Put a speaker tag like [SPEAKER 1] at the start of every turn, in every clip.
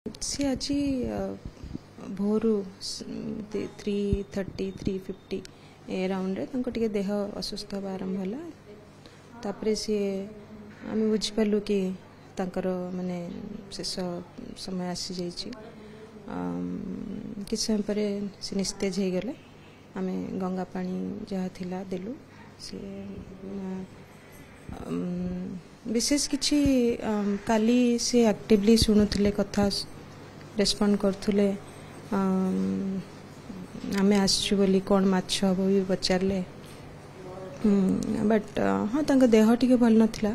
[SPEAKER 1] सी आज भोर 3:30 3:50 अराउंड रे देह असुस्थ हवा आरंभ है तापर सी आम बुझीपारू कि माने शेष समय आसी जाइए किछ समय पर से निस्तेज हो गले आम गंगा पानी जहाँ थिला देलु से विशेष किछि काली से एक्टिवली शुणुले कथा रेस्पॉन्ड करथुले आमे आसछु बोली कौन माछ हम भी पचारे बट हाँ तांका देह टिके भल नथिला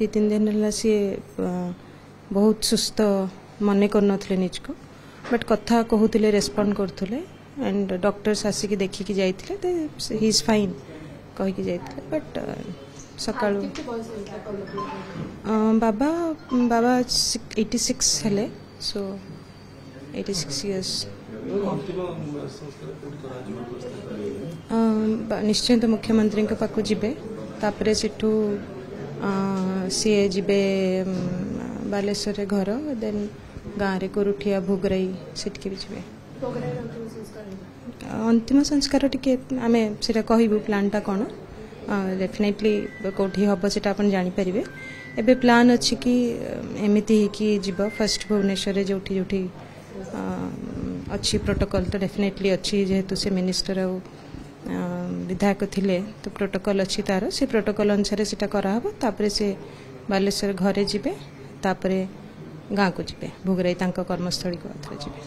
[SPEAKER 1] 2-3 दिन है सी बहुत सुस्त मन कर निजको बट कथा कहूले respond करथुले and doctors Ashik देखिकी जाइथिले he is fine कहिकी जाइथिले बट सकाळु बाबा बाबा 86 हेले सो 86 इयर्स निश्चय तो मुख्यमंत्री पाखु जीवे तापरे सेठू सी जीवे बालेश्वर घर देन गाँव में कोरुठिया भोगराई सेठकी भी जीवे अंतिम संस्कार टिके आमे सेटा कहबू प्लानटा कौन डेफिनेटली कौटी हम से जानीपर एबे प्लान अच्छी कि एमती कि जीव फर्स्ट भुवनेश्वर जो अच्छी प्रोटोकॉल तो डेफिनेटली अच्छी जेहेतु से मिनिस्टर विधायक थिले तो प्रोटोकॉल अच्छी तार से प्रोटोकॉल अनुसार से कराहब तापरे से बालेश्वर घरे जीवे तापरे गाँ को जीवे भोगराई कर्मस्थली को जीवे।